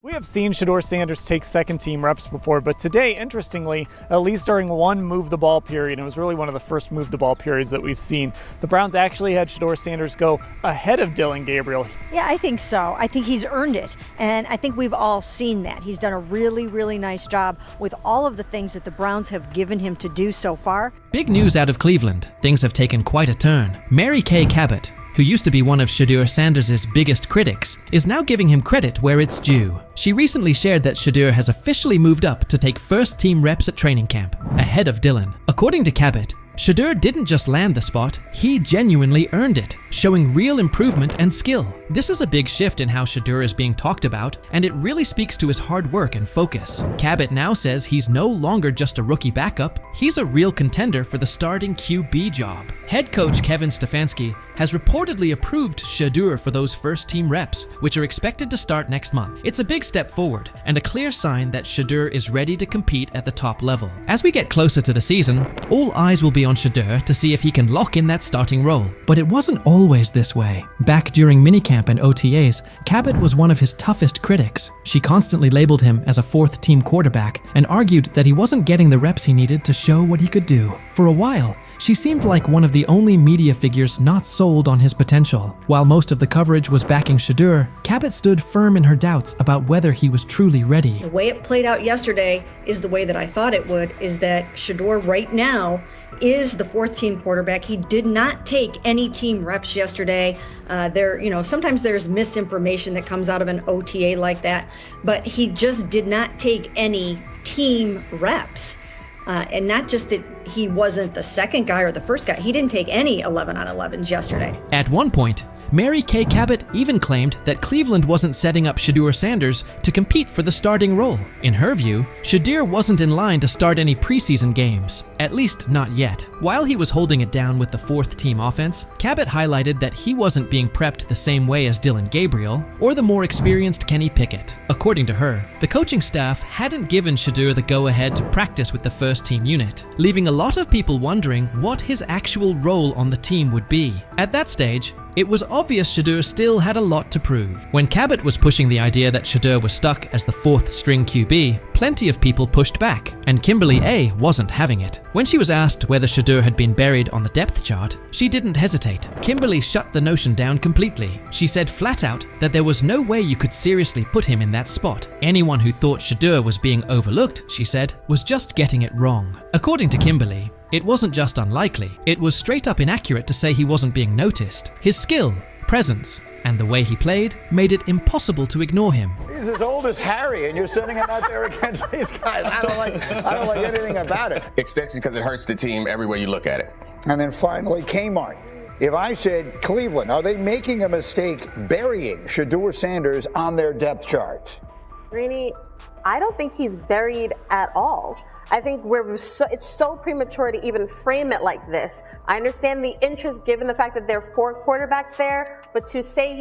We have seen Shedeur Sanders take second team reps before, but today, interestingly, at least during one move the ball period, it was really one of the first move the ball periods that we've seen, the Browns actually had Shedeur Sanders go ahead of Dillon Gabriel. Yeah, I think so. I think he's earned it, and I think we've all seen that. He's done a really, really nice job with all of the things that the Browns have given him to do so far. Big news out of Cleveland. Things have taken quite a turn. Mary Kay Cabot, who used to be one of Shedeur Sanders' biggest critics, is now giving him credit where it's due. She recently shared that Shedeur has officially moved up to take first team reps at training camp, ahead of Dillon. According to Cabot, Shedeur didn't just land the spot, he genuinely earned it, showing real improvement and skill. This is a big shift in how Shedeur is being talked about, and it really speaks to his hard work and focus. Cabot now says he's no longer just a rookie backup, he's a real contender for the starting QB job. Head coach Kevin Stefanski has reportedly approved Shedeur for those first team reps, which are expected to start next month. It's a big step forward, and a clear sign that Shedeur is ready to compete at the top level. As we get closer to the season, all eyes will be on Shedeur to see if he can lock in that starting role. But it wasn't always this way. Back during minicamp and OTAs, Cabot was one of his toughest critics. She constantly labeled him as a fourth team quarterback and argued that he wasn't getting the reps he needed to show what he could do. For a while, she seemed like one of the only media figures not sold on his potential. While most of the coverage was backing Shedeur, Cabot stood firm in her doubts about whether he was truly ready. The way it played out yesterday is the way that I thought it would, is that Shedeur right now is the fourth team quarterback. He did not take any team reps yesterday. Sometimes there's misinformation that comes out of an OTA like that, but he just did not take any team reps. And not just that he wasn't the second guy or the first guy, he didn't take any 11-on-11s yesterday. At one point, Mary Kay Cabot even claimed that Cleveland wasn't setting up Shedeur Sanders to compete for the starting role. In her view, Shedeur wasn't in line to start any preseason games, at least not yet. While he was holding it down with the fourth team offense, Cabot highlighted that he wasn't being prepped the same way as Dillon Gabriel or the more experienced Kenny Pickett. According to her, the coaching staff hadn't given Shedeur the go-ahead to practice with the first team unit, leaving a lot of people wondering what his actual role on the team would be. At that stage, it was obvious Shedeur still had a lot to prove. When Cabot was pushing the idea that Shedeur was stuck as the fourth string QB, plenty of people pushed back, and Kimberly A wasn't having it. When she was asked whether Shedeur had been buried on the depth chart, she didn't hesitate. Kimberly shut the notion down completely. She said flat out that there was no way you could seriously put him in that spot. Anyone who thought Shedeur was being overlooked, she said, was just getting it wrong. According to Kimberly, it wasn't just unlikely, it was straight up inaccurate to say he wasn't being noticed. His skill, presence, and the way he played made it impossible to ignore him. He's as old as Harry, and you're sending him out there against these guys. I don't like anything about it. Extension because it hurts the team every way you look at it. And then finally, Kmart. If I said Cleveland, are they making a mistake burying Shedeur Sanders on their depth chart? Rainey, I don't think he's buried at all. I think it's so premature to even frame it like this. I understand the interest given the fact that there are four quarterbacks there, but to say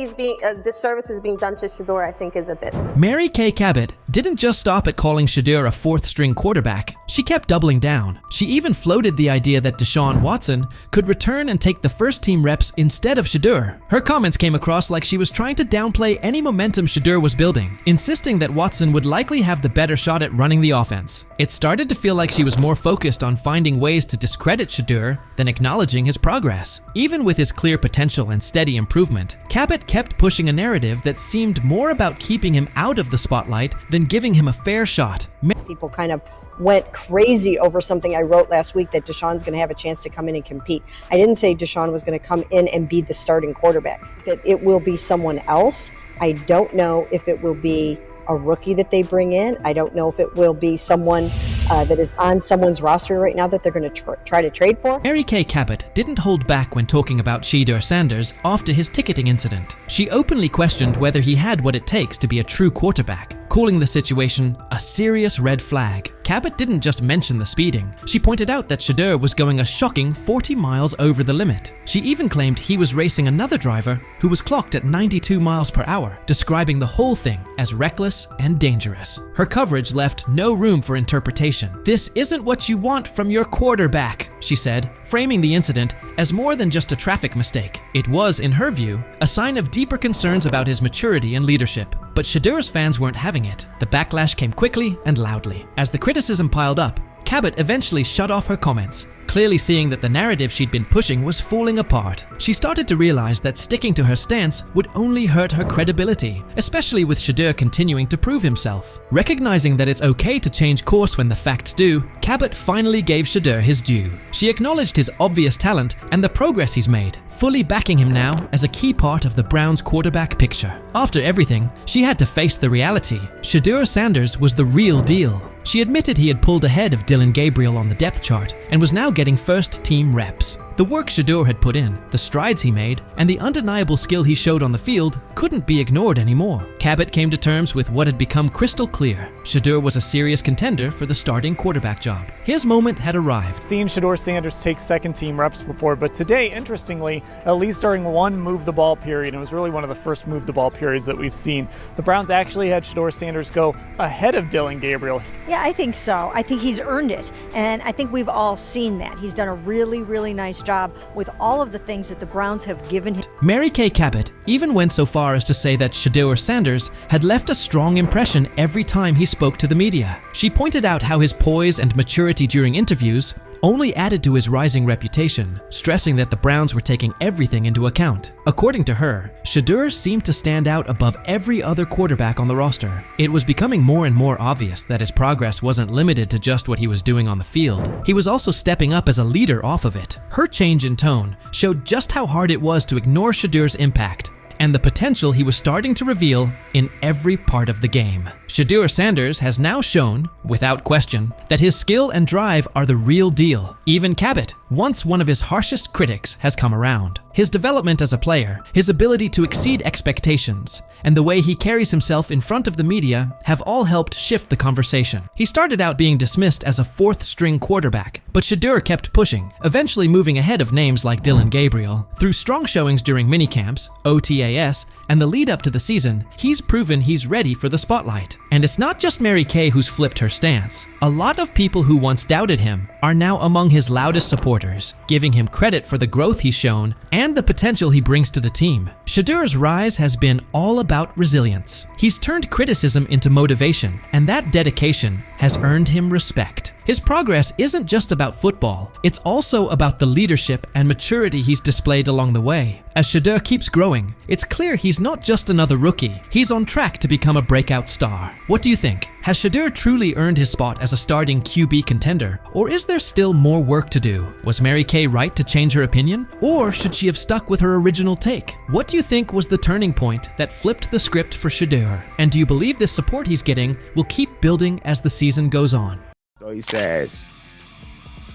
a disservice is being done to Shedeur, I think is a bit. Mary Kay Cabot didn't just stop at calling Shedeur a fourth string quarterback. She kept doubling down. She even floated the idea that Deshaun Watson could return and take the first team reps instead of Shedeur. Her comments came across like she was trying to downplay any momentum Shedeur was building, insisting that Watson would likely have the better shot at running the offense. It started to feel like she was more focused on finding ways to discredit Shedeur than acknowledging his progress. Even with his clear potential and steady improvement, Cabot kept pushing a narrative that seemed more about keeping him out of the spotlight than giving him a fair shot. People kind of went crazy over something I wrote last week, that Deshaun's going to have a chance to come in and compete. I didn't say Deshaun was going to come in and be the starting quarterback, that it will be someone else. I don't know if it will be a rookie that they bring in. I don't know if it will be someone that is on someone's roster right now that they're going to try to trade for. Mary Kay Cabot didn't hold back when talking about Shedeur Sanders after his ticketing incident. She openly questioned whether he had what it takes to be a true quarterback, calling the situation a serious red flag. Cabot didn't just mention the speeding. She pointed out that Shedeur was going a shocking 40 miles over the limit. She even claimed he was racing another driver who was clocked at 92 miles per hour, describing the whole thing as reckless and dangerous. Her coverage left no room for interpretation. "This isn't what you want from your quarterback," she said, framing the incident as more than just a traffic mistake. It was, in her view, a sign of deeper concerns about his maturity and leadership. But Shedeur's fans weren't having it. The backlash came quickly and loudly. As the criticism piled up, Cabot eventually shut off her comments, clearly seeing that the narrative she'd been pushing was falling apart. She started to realize that sticking to her stance would only hurt her credibility, especially with Shedeur continuing to prove himself. Recognizing that it's okay to change course when the facts do, Cabot finally gave Shedeur his due. She acknowledged his obvious talent and the progress he's made, fully backing him now as a key part of the Browns' quarterback picture. After everything, she had to face the reality. Shedeur Sanders was the real deal. She admitted he had pulled ahead of Dillon Gabriel on the depth chart and was now getting first-team reps. The work Shedeur had put in, the strides he made, and the undeniable skill he showed on the field couldn't be ignored anymore. Cabot came to terms with what had become crystal clear. Shedeur was a serious contender for the starting quarterback job. His moment had arrived. Seen Shedeur Sanders take second-team reps before, but today, interestingly, at least during one move-the-ball period, it was really one of the first move-the-ball periods that we've seen, the Browns actually had Shedeur Sanders go ahead of Dillon Gabriel. Yeah, I think so. I think he's earned it, and I think we've all seen that. He's done a really, really nice job with all of the things that the Browns have given him. Mary Kay Cabot even went so far as to say that Shedeur Sanders had left a strong impression every time he spoke to the media. She pointed out how his poise and maturity during interviews only added to his rising reputation, stressing that the Browns were taking everything into account. According to her, Shedeur seemed to stand out above every other quarterback on the roster. It was becoming more and more obvious that his progress wasn't limited to just what he was doing on the field. He was also stepping up as a leader off of it. Her change in tone showed just how hard it was to ignore Shedeur's impact and the potential he was starting to reveal in every part of the game. Shedeur Sanders has now shown, without question, that his skill and drive are the real deal. Even Cabot, once one of his harshest critics, has come around. His development as a player, his ability to exceed expectations, and the way he carries himself in front of the media have all helped shift the conversation. He started out being dismissed as a fourth-string quarterback, but Shedeur kept pushing, eventually moving ahead of names like Dillon Gabriel. Through strong showings during minicamps, OTAS, and the lead up to the season, he's proven he's ready for the spotlight. And it's not just Mary Kay who's flipped her stance. A lot of people who once doubted him are now among his loudest supporters, giving him credit for the growth he's shown and the potential he brings to the team. Shedeur's rise has been all about resilience. He's turned criticism into motivation, and that dedication has earned him respect. His progress isn't just about football, it's also about the leadership and maturity he's displayed along the way. As Shedeur keeps growing, it's clear he's not just another rookie, he's on track to become a breakout star. What do you think? Has Shedeur truly earned his spot as a starting QB contender, or is there still more work to do? Was Mary Kay right to change her opinion, or should she have stuck with her original take? What do you think was the turning point that flipped the script for Shedeur? And do you believe this support he's getting will keep building as the season goes on? So he says,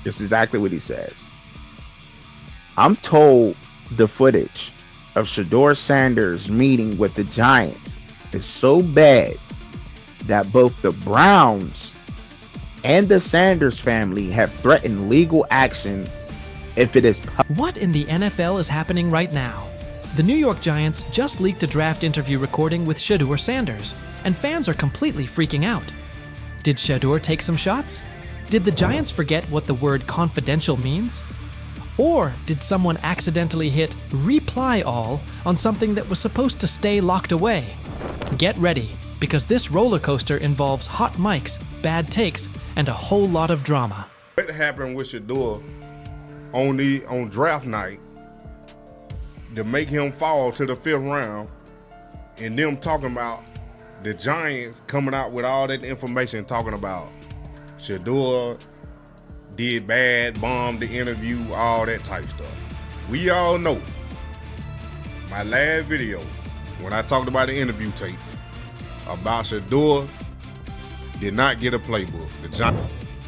this is exactly what he says. I'm told the footage of Shedeur Sanders meeting with the Giants is so bad that both the Browns and the Sanders family have threatened legal action if it is What in the NFL is happening right now? The New York Giants just leaked a draft interview recording with Shedeur Sanders, and fans are completely freaking out. Did Shedeur take some shots? Did the Giants forget what the word confidential means? Or did someone accidentally hit reply all on something that was supposed to stay locked away? Get ready, because this roller coaster involves hot mics, bad takes, and a whole lot of drama. What happened with Shedeur on draft night to make him fall to the 5th round, and them talking about the Giants coming out with all that information talking about Shedeur did bad, bombed the interview, all that type stuff. We all know my last video when I talked about the interview tape about Shedeur did not get a playbook.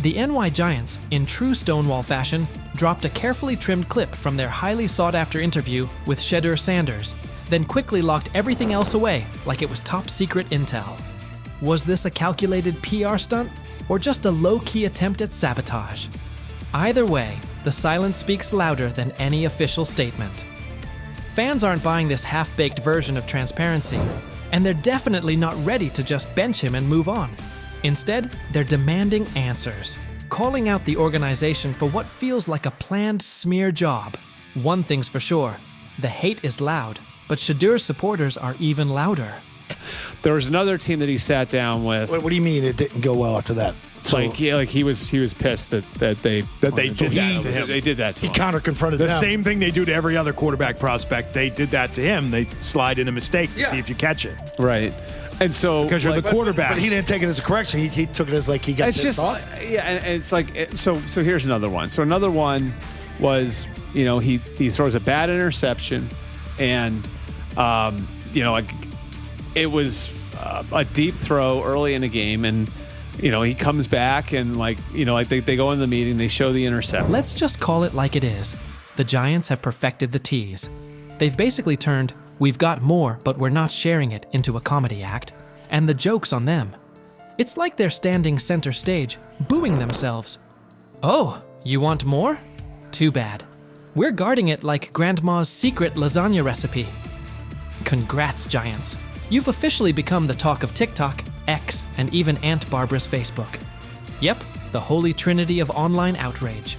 The NY Giants, in true Stonewall fashion, dropped a carefully trimmed clip from their highly sought-after interview with Shedeur Sanders, then quickly locked everything else away like it was top-secret intel. Was this a calculated PR stunt, or just a low-key attempt at sabotage? Either way, the silence speaks louder than any official statement. Fans aren't buying this half-baked version of transparency, and they're definitely not ready to just bench him and move on. Instead, they're demanding answers, calling out the organization for what feels like a planned smear job. One thing's for sure, the hate is loud, but Shedeur's supporters are even louder. There was another team that he sat down with. What do you mean it didn't go well after that? So, he was pissed that they did that to him. They did that to him. He counter-confronted the them. same thing they do to every other quarterback prospect. They did that to him. They slide in a mistake to see if you catch it. Right. And so because you're the quarterback. But he didn't take it as a correction. He took it as like he got pissed off. Yeah, and it's like so here's another one. So another one was, he throws a bad interception, and it was a deep throw early in the game, and he comes back and they go in the meeting, they show the interception. Let's just call it like it is. The Giants have perfected the tease. They've basically turned "we've got more, but we're not sharing it" into a comedy act, and the joke's on them. It's like they're standing center stage, booing themselves. Oh, you want more? Too bad. We're guarding it like Grandma's secret lasagna recipe. Congrats, Giants. You've officially become the talk of TikTok, X, and even Aunt Barbara's Facebook. Yep, the holy trinity of online outrage.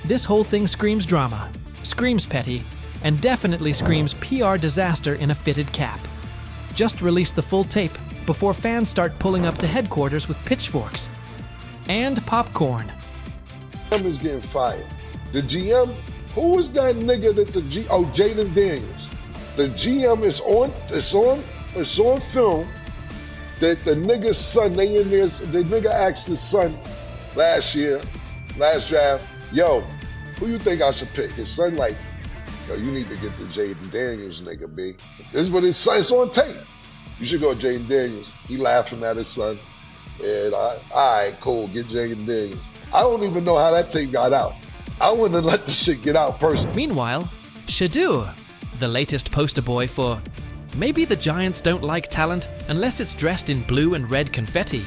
This whole thing screams drama, screams petty, and definitely screams PR disaster in a fitted cap. Just release the full tape before fans start pulling up to headquarters with pitchforks. And popcorn. GM is getting fired. The GM, who was that nigga that Jaden Daniels. The GM is on film that the nigga's son, the nigga asked his son last draft, yo, who you think I should pick? His son like, yo, you need to get the Jaden Daniels nigga, B. This is what his son, it's on tape. You should go Jaden Daniels. He laughing at his son. And all right, cool, get Jaden Daniels. I don't even know how that tape got out. I wouldn't have let the shit get out personally. Meanwhile, Shedeur, the latest poster boy for maybe the Giants don't like talent unless it's dressed in blue and red confetti,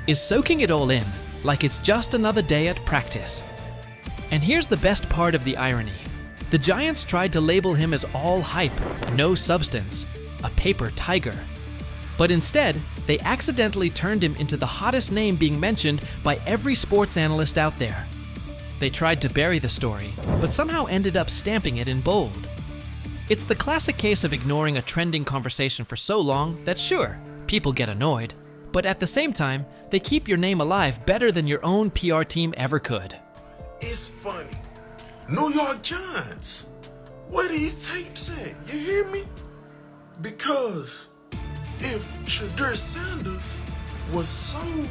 is soaking it all in like it's just another day at practice. And here's the best part of the irony. The Giants tried to label him as all hype, no substance, a paper tiger. But instead, they accidentally turned him into the hottest name being mentioned by every sports analyst out there. They tried to bury the story, but somehow ended up stamping it in bold. It's the classic case of ignoring a trending conversation for so long that sure, people get annoyed, but at the same time, they keep your name alive better than your own PR team ever could. It's funny. New York Giants, where these tapes at? You hear me? Because if Shedeur Sanders was so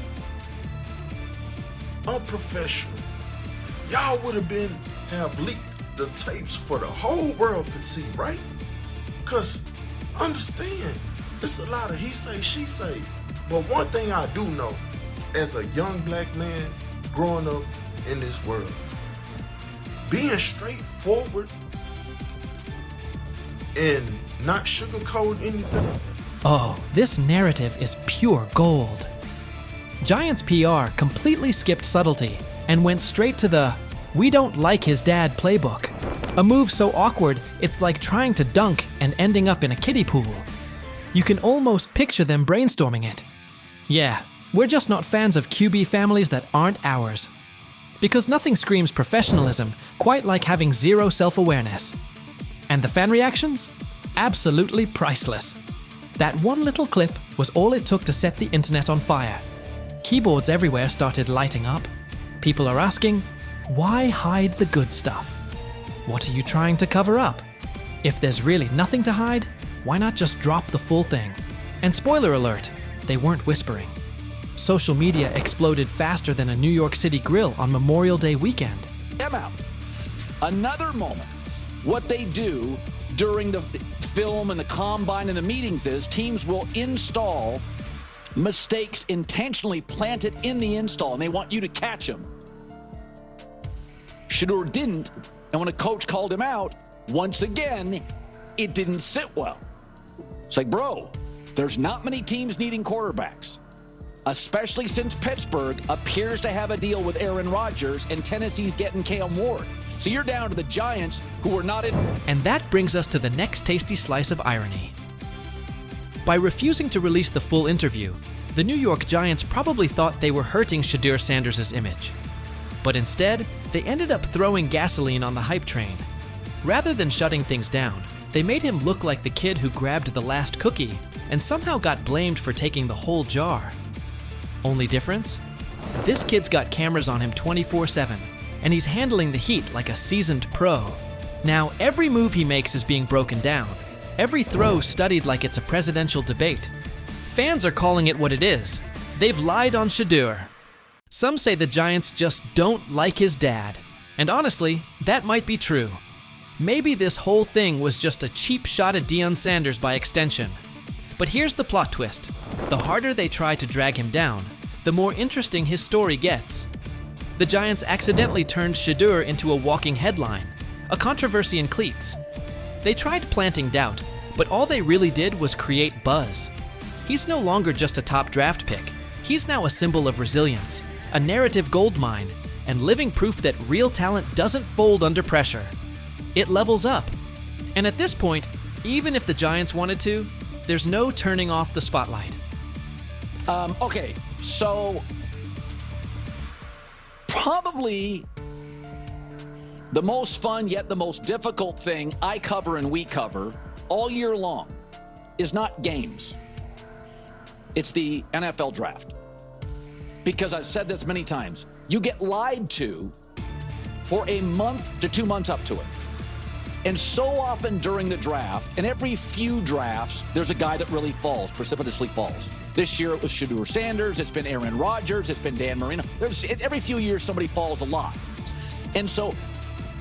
unprofessional, y'all would have leaked the tapes for the whole world could see, right? Cause understand, it's a lot of he say, she say. But one thing I do know, as a young black man growing up in this world, being straightforward and not sugarcoat anything. Oh, this narrative is pure gold. Giants PR completely skipped subtlety and went straight to the "we don't like his dad" playbook. A move so awkward, it's like trying to dunk and ending up in a kiddie pool. You can almost picture them brainstorming it. Yeah, we're just not fans of QB families that aren't ours. Because nothing screams professionalism quite like having zero self-awareness. And the fan reactions? Absolutely priceless. That one little clip was all it took to set the internet on fire. Keyboards everywhere started lighting up. People are asking, why hide the good stuff? What are you trying to cover up? If there's really nothing to hide, why not just drop the full thing? And spoiler alert, they weren't whispering. Social media exploded faster than a New York City grill on Memorial Day weekend. Them out. Another moment. What they do during the film and the combine and the meetings is teams will install mistakes intentionally planted in the install, and they want you to catch them. Shedeur didn't, and when a coach called him out, once again, it didn't sit well. It's like, bro, there's not many teams needing quarterbacks, especially since Pittsburgh appears to have a deal with Aaron Rodgers and Tennessee's getting Cam Ward. So you're down to the Giants, who are not in. And that brings us to the next tasty slice of irony. By refusing to release the full interview, the New York Giants probably thought they were hurting Shedeur Sanders' image. But instead, they ended up throwing gasoline on the hype train. Rather than shutting things down, they made him look like the kid who grabbed the last cookie and somehow got blamed for taking the whole jar. Only difference? This kid's got cameras on him 24/7, and he's handling the heat like a seasoned pro. Now, every move he makes is being broken down, every throw studied like it's a presidential debate. Fans are calling it what it is. They've lied on Shedeur. Some say the Giants just don't like his dad. And honestly, that might be true. Maybe this whole thing was just a cheap shot at Deion Sanders by extension. But here's the plot twist. The harder they try to drag him down, the more interesting his story gets. The Giants accidentally turned Shedeur into a walking headline, a controversy in cleats. They tried planting doubt, but all they really did was create buzz. He's no longer just a top draft pick. He's now a symbol of resilience, a narrative goldmine, and living proof that real talent doesn't fold under pressure. It levels up. And at this point, even if the Giants wanted to, there's no turning off the spotlight. Okay, so probably the most fun yet the most difficult thing I cover and we cover all year long is not games. It's the NFL draft. Because I've said this many times, you get lied to for a month to 2 months up to it. And so often during the draft, and every few drafts, there's a guy that really falls, precipitously falls. This year it was Shedeur Sanders, it's been Aaron Rodgers, it's been Dan Marino. Every few years somebody falls a lot. And so,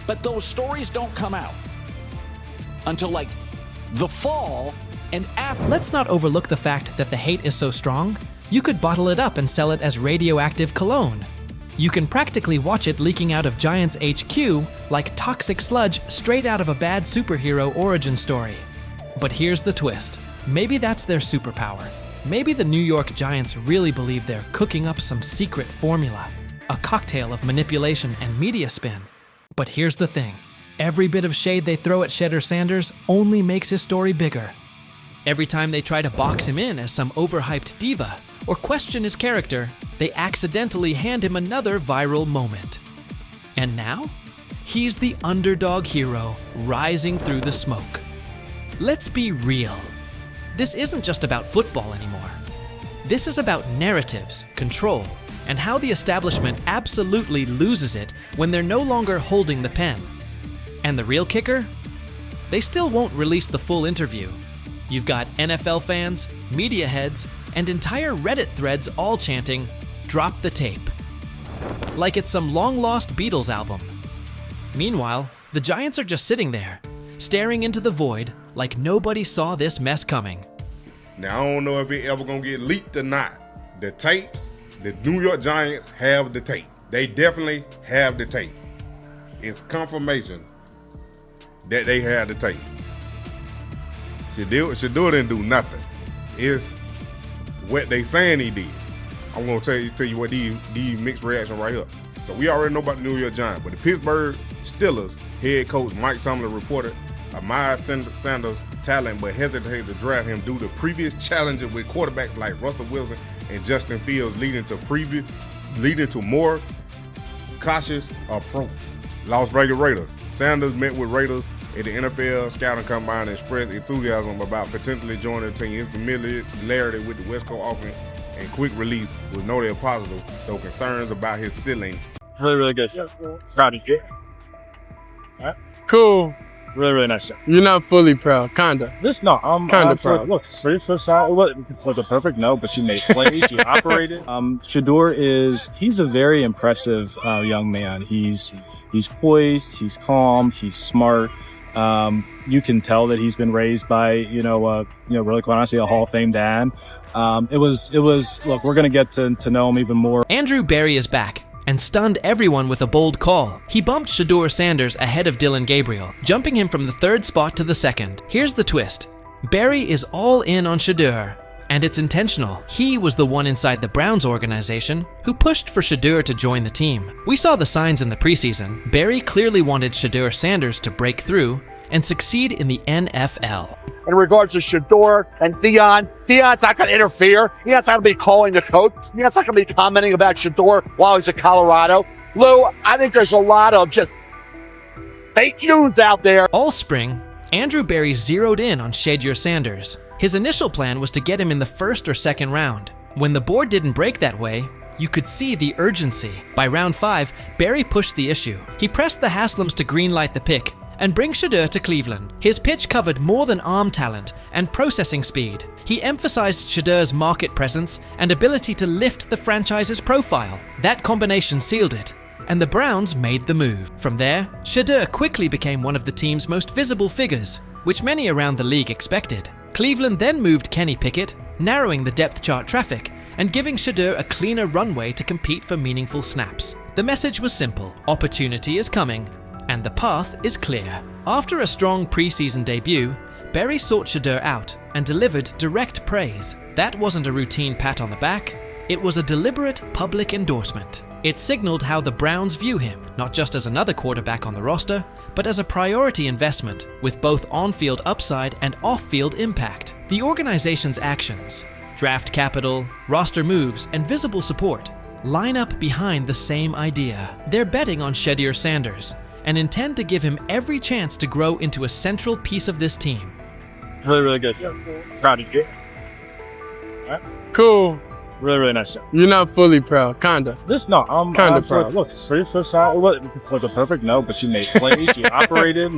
but those stories don't come out until like the fall and after. Let's not overlook the fact that the hate is so strong, you could bottle it up and sell it as radioactive cologne. You can practically watch it leaking out of Giants HQ like toxic sludge straight out of a bad superhero origin story. But here's the twist. Maybe that's their superpower. Maybe the New York Giants really believe they're cooking up some secret formula, a cocktail of manipulation and media spin. But here's the thing. Every bit of shade they throw at Shedeur Sanders only makes his story bigger. Every time they try to box him in as some overhyped diva or question his character, they accidentally hand him another viral moment. And now, he's the underdog hero rising through the smoke. Let's be real. This isn't just about football anymore. This is about narratives, control, and how the establishment absolutely loses it when they're no longer holding the pen. And the real kicker? They still won't release the full interview. You've got NFL fans, media heads, and entire Reddit threads all chanting, "Drop the tape." Like it's some long-lost Beatles album. Meanwhile, the Giants are just sitting there, staring into the void like nobody saw this mess coming. Now, I don't know if it ever gonna get leaked or not. The tapes, the New York Giants have the tape. They definitely have the tape. It's confirmation that they have the tape. Shedeur didn't do nothing. It's what they saying he did. I'm gonna tell you what these mixed reaction right here. So we already know about the New York Giants, but the Pittsburgh Steelers head coach Mike Tomlin reported Miles Sanders' talent, but hesitated to draft him due to previous challenges with quarterbacks like Russell Wilson and Justin Fields, leading to more cautious approach. Las Vegas Raiders. Sanders met with Raiders at the NFL Scouting Combine and expressed enthusiasm about potentially joining the team. His familiarity with the West Coast offense and quick release was noted positive, though concerns about his ceiling. Really, really good. Proud of you. All right. Cool. Really, really nice job. You're not fully proud, kinda. I'm kinda proud. Look, first side, was it perfect? No, but she made plays, she operated. Shedeur he's a very impressive young man. He's poised, he's calm, he's smart. You can tell that he's been raised by, really quite honestly, a Hall of Fame dad. Look, we're gonna get to know him even more. Andrew Berry is back and stunned everyone with a bold call. He bumped Shedeur Sanders ahead of Dillon Gabriel, jumping him from the 3rd spot to the 2nd. Here's the twist. Berry is all in on Shedeur, and it's intentional. He was the one inside the Browns organization who pushed for Shedeur to join the team. We saw the signs in the preseason. Berry clearly wanted Shedeur Sanders to break through and succeed in the NFL. In regards to Shedeur and Deion's not going to interfere. Deion's not going to be calling the coach. Deion's not going to be commenting about Shedeur while he's in Colorado. Lou, I think there's a lot of just fake news out there. All spring, Andrew Berry zeroed in on Shedeur Sanders. His initial plan was to get him in the first or second round. When the board didn't break that way, you could see the urgency. By round 5, Barry pushed the issue. He pressed the Haslams to greenlight the pick and bring Shedeur to Cleveland. His pitch covered more than arm talent and processing speed. He emphasized Shedeur's market presence and ability to lift the franchise's profile. That combination sealed it, and the Browns made the move. From there, Shedeur quickly became one of the team's most visible figures, which many around the league expected. Cleveland then moved Kenny Pickett, narrowing the depth chart traffic and giving Shedeur a cleaner runway to compete for meaningful snaps. The message was simple: opportunity is coming, and the path is clear. After a strong preseason debut, Barry sought Shedeur out and delivered direct praise. That wasn't a routine pat on the back, it was a deliberate public endorsement. It signaled how the Browns view him, not just as another quarterback on the roster, but as a priority investment with both on-field upside and off-field impact. The organization's actions, draft capital, roster moves, and visible support line up behind the same idea. They're betting on Shedeur Sanders and intend to give him every chance to grow into a central piece of this team. Really, really good. Proud of you. All right. Cool. Really, really nice job. You're not fully proud, kinda. I'm kinda proud. Look, for your first time, it was a perfect no, but you made plays, you operated,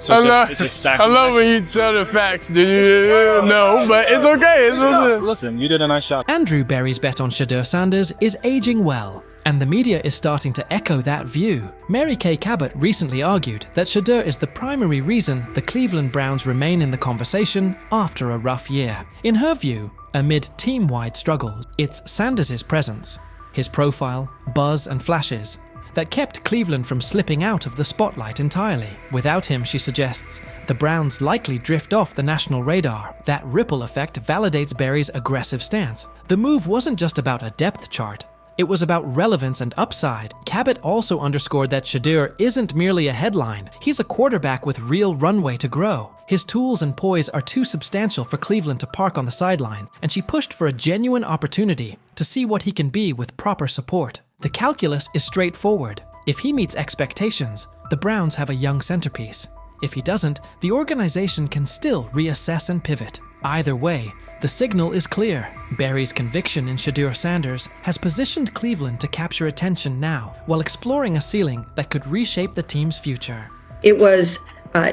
so it's just stacked. I love when you tell the facts, dude. No, but it's okay. Listen, you did a nice job. Andrew Berry's bet on Shedeur Sanders is aging well, and the media is starting to echo that view. Mary Kay Cabot recently argued that Shedeur is the primary reason the Cleveland Browns remain in the conversation after a rough year. In her view, amid team-wide struggles, it's Sanders' presence, his profile, buzz, and flashes that kept Cleveland from slipping out of the spotlight entirely. Without him, she suggests, the Browns likely drift off the national radar. That ripple effect validates Barry's aggressive stance. The move wasn't just about a depth chart, it was about relevance and upside. Cabot also underscored that Shedeur isn't merely a headline, he's a quarterback with real runway to grow. His tools and poise are too substantial for Cleveland to park on the sidelines, and she pushed for a genuine opportunity to see what he can be with proper support. The calculus is straightforward. If he meets expectations, the Browns have a young centerpiece. If he doesn't, the organization can still reassess and pivot. Either way, the signal is clear. Barry's conviction in Shedeur Sanders has positioned Cleveland to capture attention now, while exploring a ceiling that could reshape the team's future. It was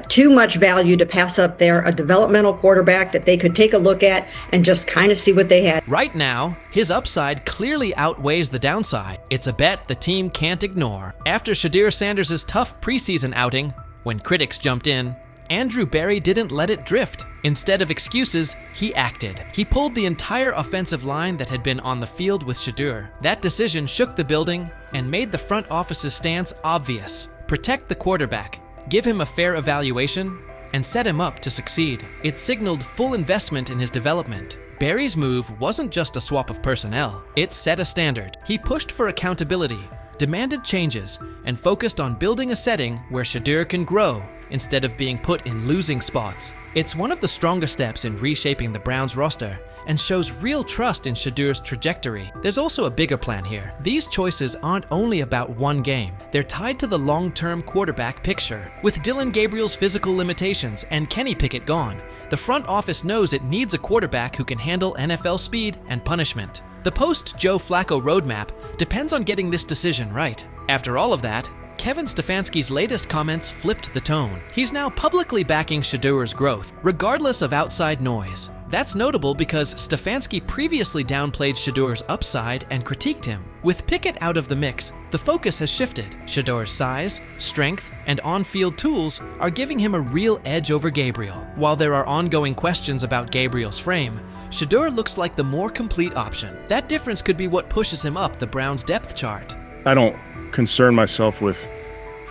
too much value to pass up there, a developmental quarterback that they could take a look at and just kind of see what they had. Right now, his upside clearly outweighs the downside. It's a bet the team can't ignore. After Shedeur Sanders' tough preseason outing, when critics jumped in, Andrew Berry didn't let it drift. Instead of excuses, he acted. He pulled the entire offensive line that had been on the field with Shedeur. That decision shook the building and made the front office's stance obvious. Protect the quarterback, give him a fair evaluation, and set him up to succeed. It signaled full investment in his development. Barry's move wasn't just a swap of personnel, it set a standard. He pushed for accountability, demanded changes, and focused on building a setting where Shedeur can grow instead of being put in losing spots. It's one of the strongest steps in reshaping the Browns roster and shows real trust in Shedeur's trajectory. There's also a bigger plan here. These choices aren't only about one game. They're tied to the long-term quarterback picture. With Dylan Gabriel's physical limitations and Kenny Pickett gone, the front office knows it needs a quarterback who can handle NFL speed and punishment. The post-Joe Flacco roadmap depends on getting this decision right. After all of that, Kevin Stefanski's latest comments flipped the tone. He's now publicly backing Shedeur's growth, regardless of outside noise. That's notable because Stefanski previously downplayed Shedeur's upside and critiqued him. With Pickett out of the mix, the focus has shifted. Shedeur's size, strength, and on-field tools are giving him a real edge over Gabriel. While there are ongoing questions about Gabriel's frame, Shedeur looks like the more complete option. That difference could be what pushes him up the Browns' depth chart. I don't concern myself with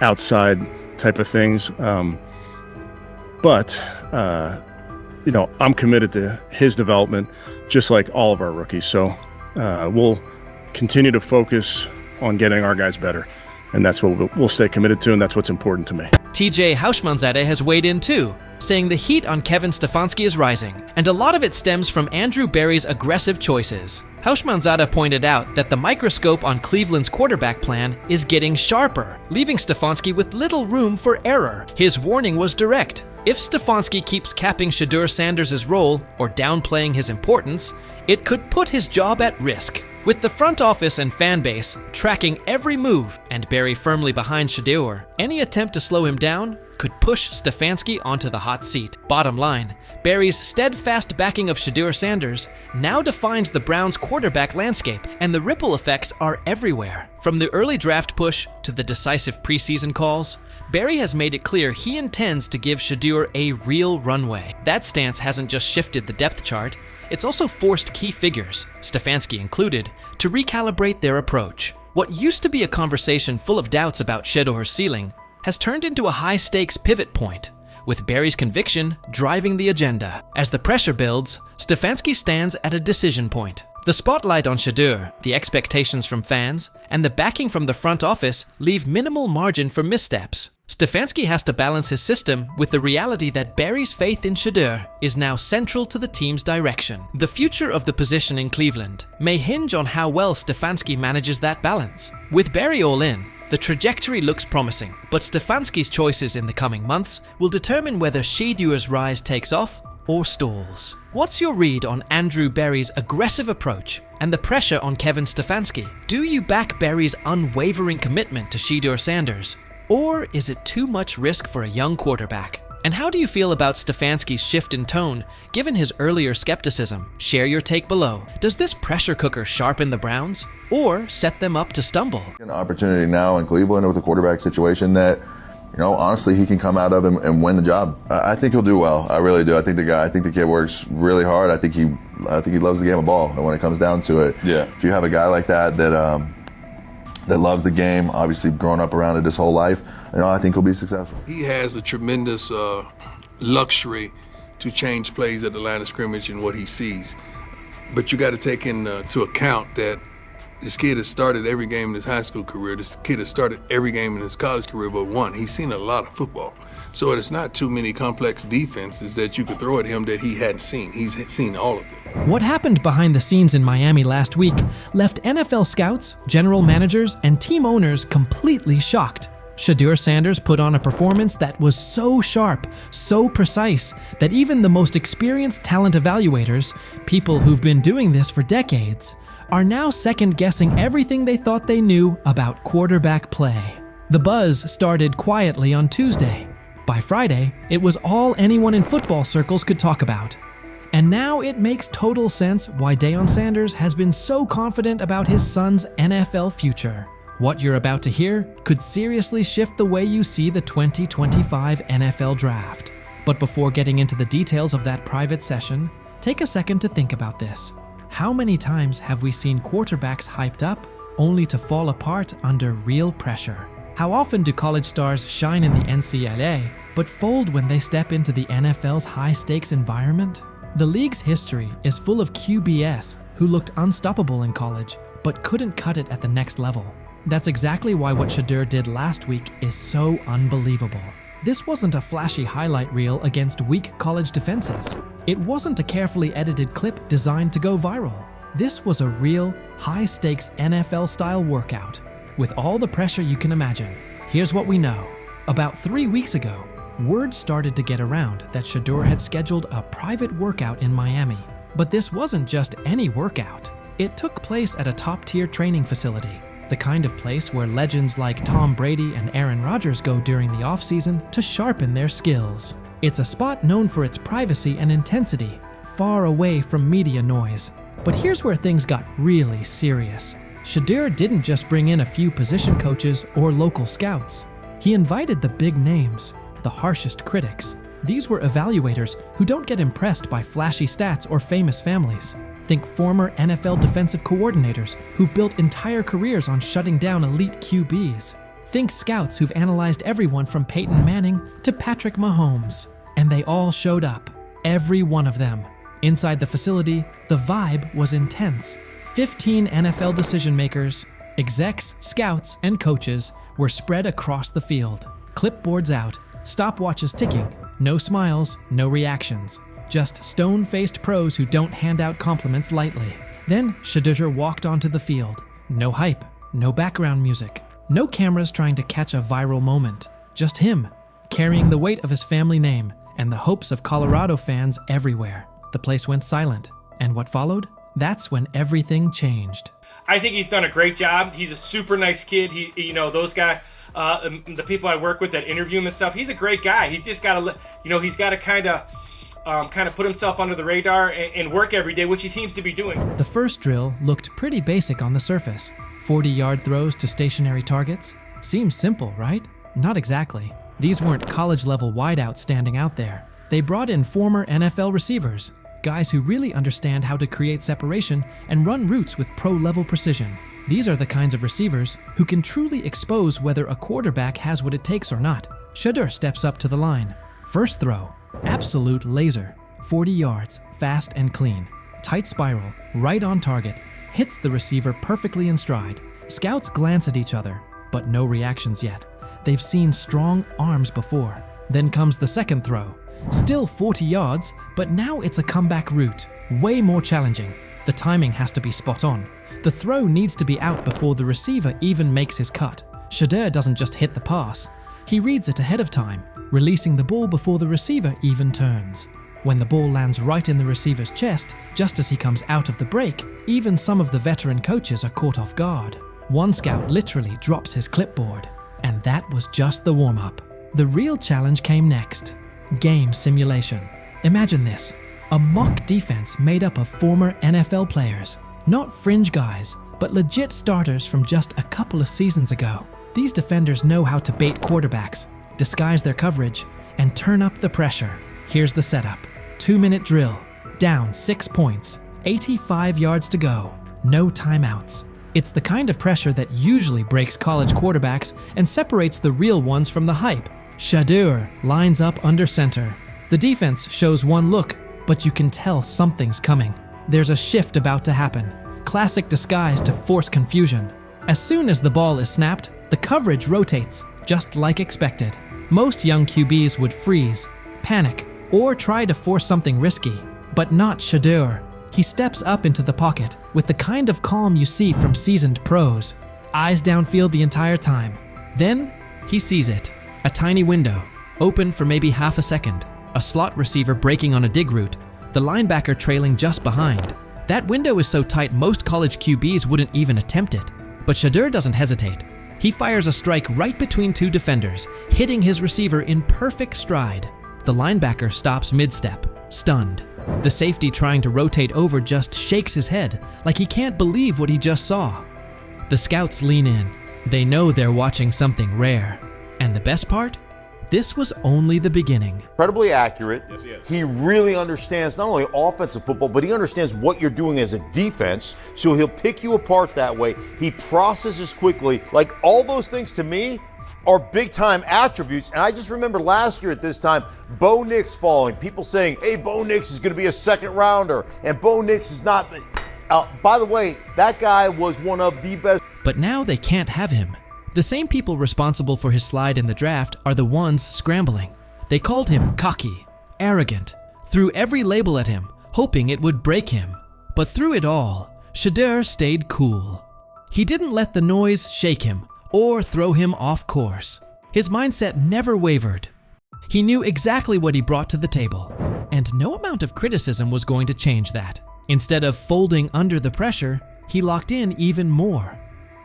outside type of things, but I'm committed to his development, just like all of our rookies. So we'll continue to focus on getting our guys better, and that's what we'll stay committed to, and that's what's important to me. TJ Hauschmanzadeh has weighed in too. saying the heat on Kevin Stefanski is rising, and a lot of it stems from Andrew Berry's aggressive choices. Hausmann-Zada pointed out that the microscope on Cleveland's quarterback plan is getting sharper, leaving Stefanski with little room for error. His warning was direct. If Stefanski keeps capping Shedeur Sanders' role or downplaying his importance, it could put his job at risk. With the front office and fan base tracking every move and Berry firmly behind Shedeur, any attempt to slow him down could push Stefanski onto the hot seat. Bottom line, Berry's steadfast backing of Shedeur Sanders now defines the Browns' quarterback landscape, and the ripple effects are everywhere. From the early draft push to the decisive preseason calls, Berry has made it clear he intends to give Shedeur a real runway. That stance hasn't just shifted the depth chart, it's also forced key figures, Stefanski included, to recalibrate their approach. What used to be a conversation full of doubts about Shedeur's ceiling has turned into a high-stakes pivot point, with Berry's conviction driving the agenda. As the pressure builds, Stefanski stands at a decision point. The spotlight on Shedeur, the expectations from fans, and the backing from the front office leave minimal margin for missteps. Stefanski has to balance his system with the reality that Berry's faith in Shedeur is now central to the team's direction. The future of the position in Cleveland may hinge on how well Stefanski manages that balance. With Berry all in, the trajectory looks promising, but Stefanski's choices in the coming months will determine whether Shedeur's rise takes off or stalls. What's your read on Andrew Berry's aggressive approach and the pressure on Kevin Stefanski? Do you back Berry's unwavering commitment to Shedeur Sanders? Or is it too much risk for a young quarterback? And how do you feel about Stefanski's shift in tone, given his earlier skepticism? Share your take below. Does this pressure cooker sharpen the Browns, or set them up to stumble? An opportunity now in Cleveland with a quarterback situation that, honestly, he can come out of and win the job. I think he'll do well. I really do. I think the kid works really hard. I think he loves the game of ball. And when it comes down to it, if you have a guy like that loves the game, obviously grown up around it his whole life, I think he'll be successful. He has a tremendous luxury to change plays at the line of scrimmage and what he sees. But you got to take into account that this kid has started every game in his high school career. This kid has started every game in his college career but one. He's seen a lot of football. So it's not too many complex defenses that you could throw at him that he hadn't seen. He's seen all of them. What happened behind the scenes in Miami last week left NFL scouts, general managers, and team owners completely shocked. Shedeur Sanders put on a performance that was so sharp, so precise, that even the most experienced talent evaluators, people who've been doing this for decades, are now second-guessing everything they thought they knew about quarterback play. The buzz started quietly on Tuesday. By Friday, it was all anyone in football circles could talk about. And now it makes total sense why Deion Sanders has been so confident about his son's NFL future. What you're about to hear could seriously shift the way you see the 2025 NFL Draft. But before getting into the details of that private session, take a second to think about this. How many times have we seen quarterbacks hyped up only to fall apart under real pressure? How often do college stars shine in the NCAA but fold when they step into the NFL's high-stakes environment? The league's history is full of QBS who looked unstoppable in college but couldn't cut it at the next level. That's exactly why what Shedeur did last week is so unbelievable. This wasn't a flashy highlight reel against weak college defenses. It wasn't a carefully edited clip designed to go viral. This was a real, high-stakes NFL-style workout, with all the pressure you can imagine. Here's what we know. About 3 weeks ago, word started to get around that Shedeur had scheduled a private workout in Miami. But this wasn't just any workout. It took place at a top-tier training facility, the kind of place where legends like Tom Brady and Aaron Rodgers go during the offseason to sharpen their skills. It's a spot known for its privacy and intensity, far away from media noise. But here's where things got really serious. Shedeur didn't just bring in a few position coaches or local scouts. He invited the big names, the harshest critics. These were evaluators who don't get impressed by flashy stats or famous families. Think former NFL defensive coordinators who've built entire careers on shutting down elite QBs. Think scouts who've analyzed everyone from Peyton Manning to Patrick Mahomes. And they all showed up. Every one of them. Inside the facility, the vibe was intense. 15 NFL decision makers, execs, scouts, and coaches were spread across the field. Clipboards out, stopwatches ticking, No smiles, no reactions. Just stone-faced pros who don't hand out compliments lightly. Then Shedeur walked onto the field. No hype, no background music, no cameras trying to catch a viral moment. Just him, carrying the weight of his family name and the hopes of Colorado fans everywhere. The place went silent. And what followed? That's when everything changed. I think he's done a great job. He's a super nice kid. Those guys, the people I work with that interview him and stuff, he's a great guy. He's just got to, he's got to kind of put himself under the radar and work every day, which he seems to be doing. The first drill looked pretty basic on the surface. 40-yard throws to stationary targets. Seems simple, right? Not exactly. These weren't college-level wideouts standing out there. They brought in former NFL receivers, guys who really understand how to create separation and run routes with pro-level precision. These are the kinds of receivers who can truly expose whether a quarterback has what it takes or not. Shedeur steps up to the line. First throw, absolute laser. 40 yards, fast and clean. Tight spiral, right on target. Hits the receiver perfectly in stride. Scouts glance at each other, but no reactions yet. They've seen strong arms before. Then comes the second throw. Still 40 yards, but now it's a comeback route. Way more challenging. The timing has to be spot on. The throw needs to be out before the receiver even makes his cut. Shedeur doesn't just hit the pass. He reads it ahead of time, releasing the ball before the receiver even turns. When the ball lands right in the receiver's chest, just as he comes out of the break, even some of the veteran coaches are caught off guard. One scout literally drops his clipboard. And that was just the warm-up. The real challenge came next. Game simulation. Imagine this. A mock defense made up of former NFL players. Not fringe guys, but legit starters from just a couple of seasons ago. These defenders know how to bait quarterbacks, disguise their coverage, and turn up the pressure. Here's the setup. 2-minute drill. Down 6 points. 85 yards to go. No timeouts. It's the kind of pressure that usually breaks college quarterbacks and separates the real ones from the hype. Shedeur lines up under center. The defense shows one look, but you can tell something's coming. There's a shift about to happen. Classic disguise to force confusion. As soon as the ball is snapped, the coverage rotates, just like expected. Most young QBs would freeze, panic, or try to force something risky, but not Shedeur. He steps up into the pocket with the kind of calm you see from seasoned pros. Eyes downfield the entire time. Then, he sees it. A tiny window, open for maybe half a second. A slot receiver breaking on a dig route. The linebacker trailing just behind. That window is so tight most college QBs wouldn't even attempt it. But Shedeur doesn't hesitate. He fires a strike right between two defenders, hitting his receiver in perfect stride. The linebacker stops mid-step, stunned. The safety trying to rotate over just shakes his head, like he can't believe what he just saw. The scouts lean in. They know they're watching something rare. And the best part? This was only the beginning. Incredibly accurate. Yes, he really understands not only offensive football, but he understands what you're doing as a defense, so he'll pick you apart that way. He processes quickly. Like, all those things to me are big-time attributes. And I just remember last year at this time, Bo Nix falling. People saying, hey, Bo Nix is going to be a second-rounder, and Bo Nix is not. By the way, that guy was one of the best. But now they can't have him. The same people responsible for his slide in the draft are the ones scrambling. They called him cocky, arrogant, threw every label at him, hoping it would break him. But through it all, Shedeur stayed cool. He didn't let the noise shake him or throw him off course. His mindset never wavered. He knew exactly what he brought to the table, and no amount of criticism was going to change that. Instead of folding under the pressure, he locked in even more.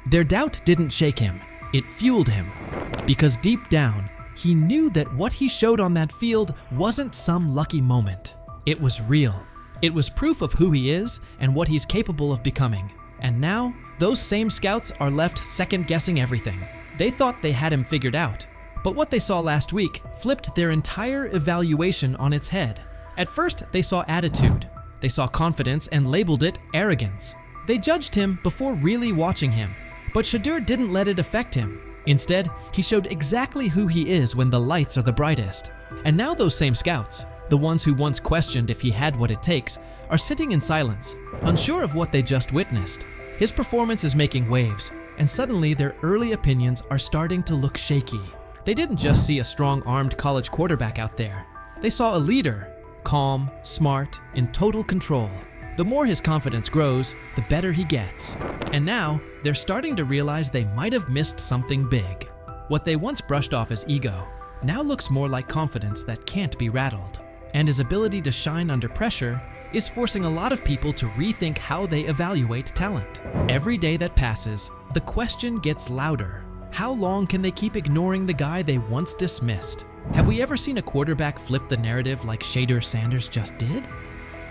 Their doubt didn't shake him. It fueled him, because deep down, he knew that what he showed on that field wasn't some lucky moment. It was real. It was proof of who he is and what he's capable of becoming. And now, those same scouts are left second-guessing everything. They thought they had him figured out. But what they saw last week flipped their entire evaluation on its head. At first, they saw attitude. They saw confidence and labeled it arrogance. They judged him before really watching him. But Shedeur didn't let it affect him. Instead, he showed exactly who he is when the lights are the brightest. And now those same scouts, the ones who once questioned if he had what it takes, are sitting in silence, unsure of what they just witnessed. His performance is making waves, and suddenly their early opinions are starting to look shaky. They didn't just see a strong-armed college quarterback out there. They saw a leader, calm, smart, in total control. The more his confidence grows, the better he gets. And now, they're starting to realize they might have missed something big. What they once brushed off as ego now looks more like confidence that can't be rattled. And his ability to shine under pressure is forcing a lot of people to rethink how they evaluate talent. Every day that passes, the question gets louder. How long can they keep ignoring the guy they once dismissed? Have we ever seen a quarterback flip the narrative like Shedeur Sanders just did?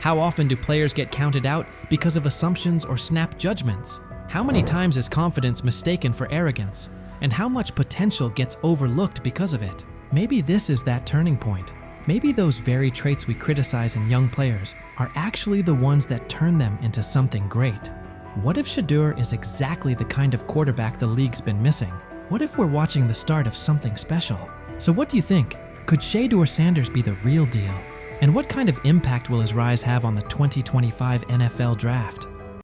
How often do players get counted out because of assumptions or snap judgments? How many times is confidence mistaken for arrogance? And how much potential gets overlooked because of it? Maybe this is that turning point. Maybe those very traits we criticize in young players are actually the ones that turn them into something great. What if Shedeur is exactly the kind of quarterback the league's been missing? What if we're watching the start of something special? So what do you think? Could Shedeur Sanders be the real deal? And what kind of impact will his rise have on the 2025 NFL Draft?